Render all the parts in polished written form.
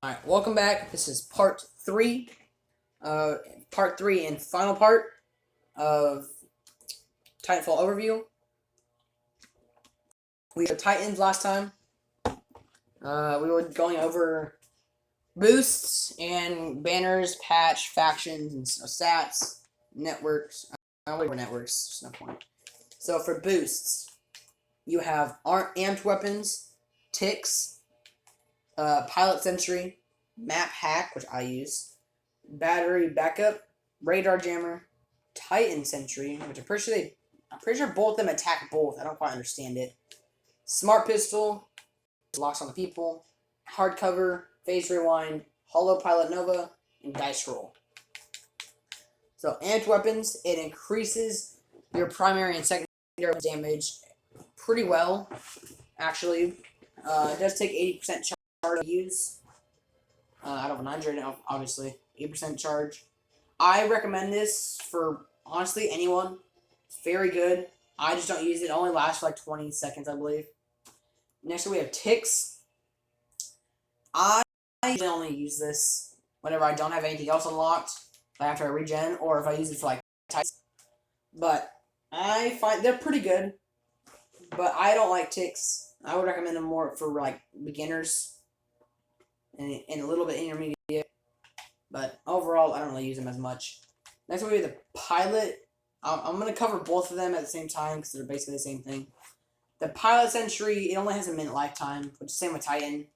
Alright, welcome back. This is uh, part three and final part of Titanfall overview. We were Titans last time. We were going over boosts and banners, patch, factions, and stats, networks. I don't know networks. There's no point. So for boosts, you have amped weapons, ticks, pilot sentry, map hack, which I use, battery backup, radar jammer, Titan sentry, which I'm pretty sure both of them attack both. I don't quite understand it. Smart pistol, locks on the people, hardcover, phase rewind, hollow pilot nova, and dice roll. So amped weapons, it increases your primary and secondary damage pretty well. Actually, it does take 80% charge to use. Out of 100, obviously, 8% charge. I recommend this for, honestly, anyone. It's very good. I just don't use it. It only lasts for like 20 seconds, I believe. Next we have ticks. I only use this whenever I don't have anything else unlocked, like after I regen, or if I use it for like ticks. But I find they're pretty good, but I don't like ticks. I would recommend them more for like beginners and a little bit intermediate. But overall, I don't really use them as much. Next we have the pilot. I'm going to cover both of them at the same time because they're basically the same thing. The pilot sentry, it only has a minute lifetime, which is the same with Titan.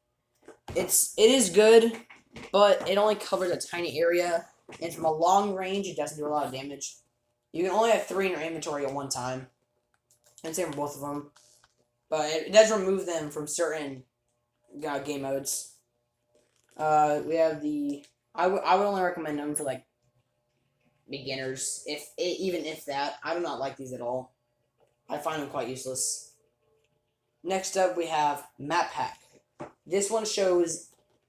It is good, but it only covers a tiny area, and from a long range, it doesn't do a lot of damage. You can only have 3 in your inventory at one time, and same for both of them. But it does remove them from certain game modes. We have the I would only recommend them for like beginners, even if that. I do not like these at all. I find them quite useless. Next up, we have map hack. This one shows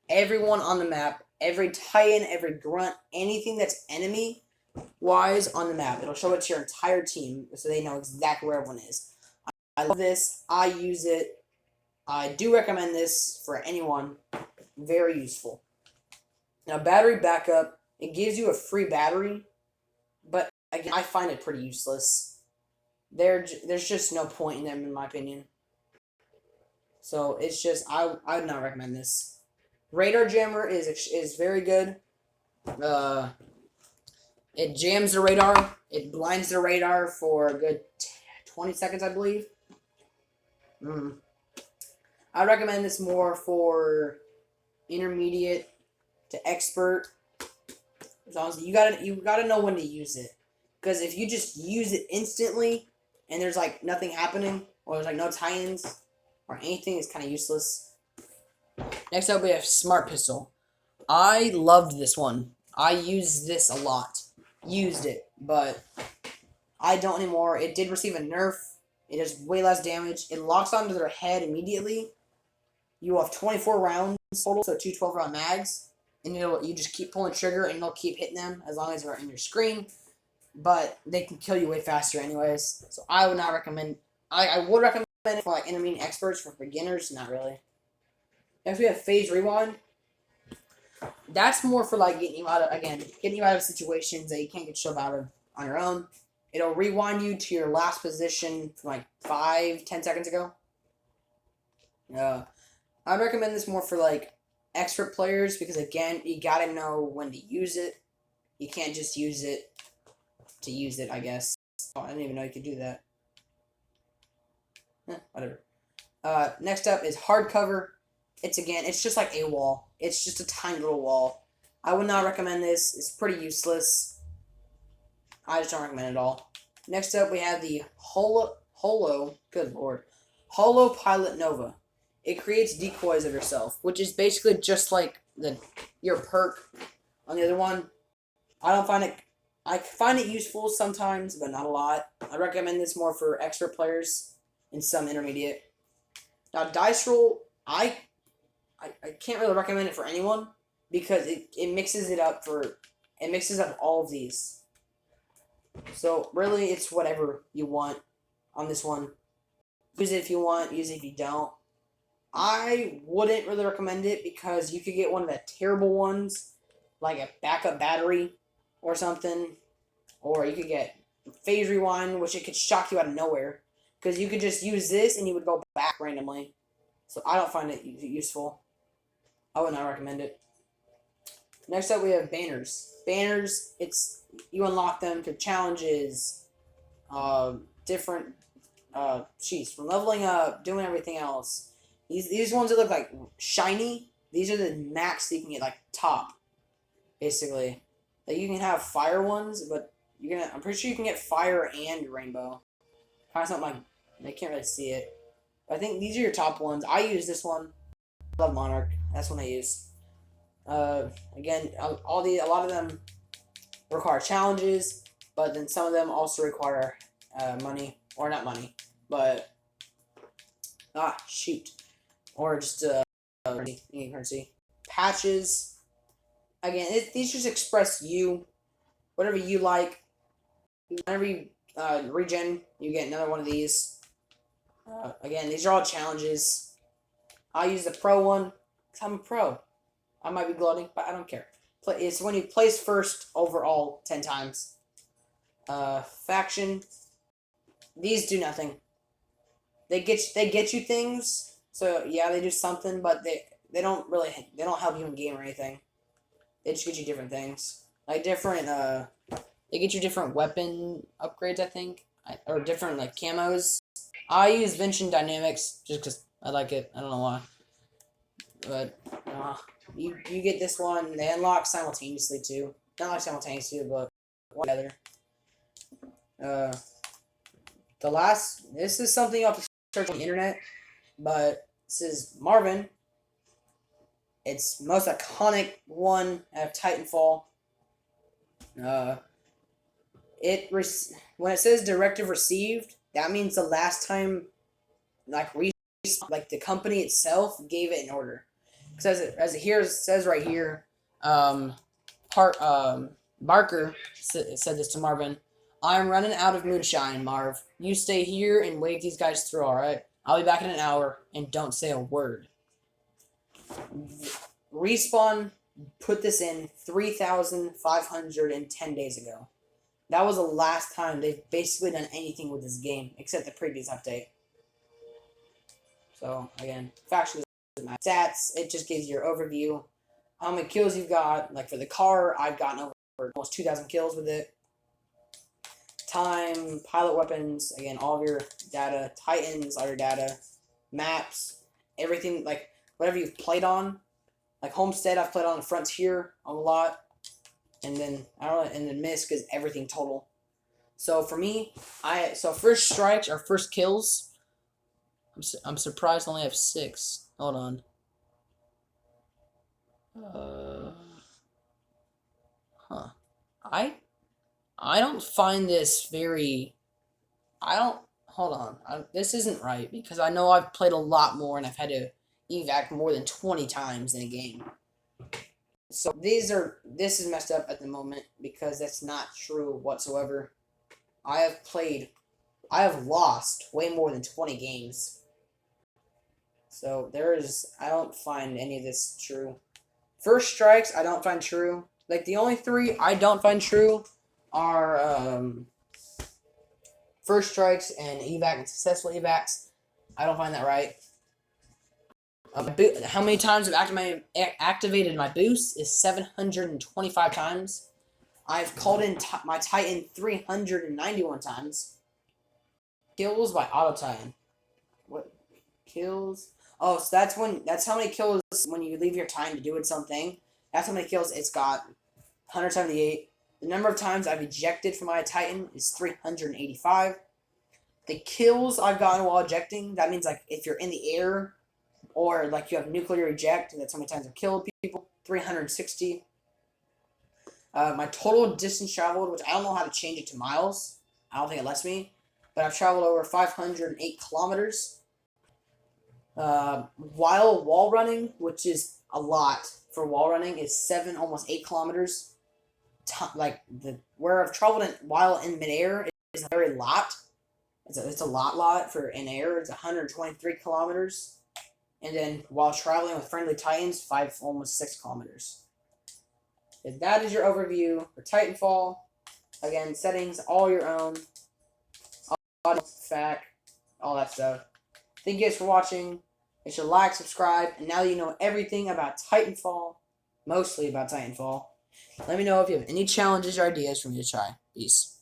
everyone on the map, every Titan, every grunt, anything that's enemy wise on the map. It'll show it to your entire team so they know exactly where everyone is. I love this. I use it. I do recommend this for anyone. Very useful. Now, battery backup, it gives you a free battery, but again, I find it pretty useless. There's just no point in them, in my opinion. So it's just, I would not recommend this. Radar jammer is very good. It jams the radar. It blinds the radar for a good 20 seconds, I believe. I recommend this more for intermediate to expert. As long as you gotta know when to use it, because if you just use it instantly and there's like nothing happening, or there's like no tie-ins or anything, it's kind of useless. Next up, we have smart pistol. I loved this one. I used this a lot. Used it, but I don't anymore. It did receive a nerf. It does way less damage. It locks onto their head immediately. You have 24 rounds total, so 2 12-round mags. And you just keep pulling the trigger, and it'll keep hitting them as long as they're in your screen. But they can kill you way faster anyways. So I would not recommend... I would recommend it for like intermediate experts. For beginners, not really. Next we have phase rewind. That's more for like getting you out of situations that you can't get shoved out of on your own. It'll rewind you to your last position from like 5-10 seconds ago. I'd recommend this more for like expert players because again, you gotta know when to use it. You can't just use it to use it, I guess. Oh, I didn't even know you could do that. Whatever. Next up is hardcover. It's just like a wall. It's just a tiny little wall. I would not recommend this. It's pretty useless. I just don't recommend it at all. Next up, we have the good lord, Hollow Pilot Nova. It creates decoys of yourself, which is basically just like your perk on the other one. I find it useful sometimes, but not a lot. I recommend this more for expert players and some intermediate. Now, dice roll, I can't really recommend it for anyone because it mixes up all of these. So really, it's whatever you want on this one. Use it if you want, use it if you don't. I wouldn't really recommend it because you could get one of the terrible ones, like a backup battery or something, or you could get phase rewind, which it could shock you out of nowhere. Because you could just use this and you would go back randomly. So I don't find it useful. I would not recommend it. Next up, we have banners. Banners, you unlock them through challenges, different sheets from leveling up, doing everything else. These ones that look like shiny. These are the max that you can get, like top, basically. Like you can have fire ones, but I'm pretty sure you can get fire and rainbow. Kind of something like they can't really see it. But I think these are your top ones. I use this one. I love Monarch. That's one I use. Again, a lot of them require challenges, but then some of them also require money, or not money, but or just currency. Patches. Again, these just express you, whatever you like. Whenever you regen, you get another one of these. Again, these are all challenges. I use the pro one because I'm a pro. I might be gloating, but I don't care. It's when you place first overall 10 times. Faction. These do nothing. They get you things. So yeah, they do something, but they don't help you in game or anything. They just get you different things, like different they get you different weapon upgrades, I think, or different like camos. I use Vention Dynamics just because I like it. I don't know why, but you get this one. They unlock simultaneously too. Not like simultaneously, but one together. This is something you have to search on the internet, but this is Marvin. It's most iconic one out of Titanfall. When it says directive received, that means the last time, like the company itself gave it an order. Because as it says right here, Barker said this to Marvin. I'm running out of moonshine, Marv. You stay here and wave these guys through, alright? I'll be back in an hour, and don't say a word. Respawn put this in 3,510 days ago. That was the last time they've basically done anything with this game, except the previous update. So, again, faction stats, it just gives you your overview. How many kills you've got. Like for the car, I've gotten over almost 2,000 kills with it. Time, pilot weapons, again, all of your data. Titans, all your data. Maps, everything, like whatever you've played on. Like Homestead, I've played on Frontier a lot. And then, and then Misk is everything total. So for me, first strikes or first kills, I'm surprised I only have 6. Hold on. I don't find this very... hold on. This isn't right, because I know I've played a lot more and I've had to evac more than 20 times in a game. So this is messed up at the moment because that's not true whatsoever. I have lost way more than 20 games. So I don't find any of this true. First strikes, I don't find true. Like the only 3 I don't find true are first strikes and evac and successful evacs. I don't find that right. How many times I've activated my boost is 725 times. I've called in my Titan 391 times. Kills by auto Titan. What kills? Oh, so that's how many kills when you leave your Titan to do something. That's how many kills it's got. 178. The number of times I've ejected from my Titan is 385. The kills I've gotten while ejecting, that means like if you're in the air or like you have nuclear eject, that's how many times I've killed people. 360. My total distance traveled, which I don't know how to change it to miles. I don't think it lets me. But I've traveled over 508 kilometers. While wall running, which is a lot for wall running, is almost 8 kilometers. Where I've traveled while in midair is a very lot. It's a lot for in air. It's 123 kilometers. And then while traveling with friendly Titans, almost 6 kilometers. If that is your overview for Titanfall. Again, settings all your own. Audio, FAQ, all that stuff. Thank you guys for watching. Make sure to like, subscribe, and now that you know everything about Titanfall, mostly about Titanfall, let me know if you have any challenges or ideas for me to try. Peace.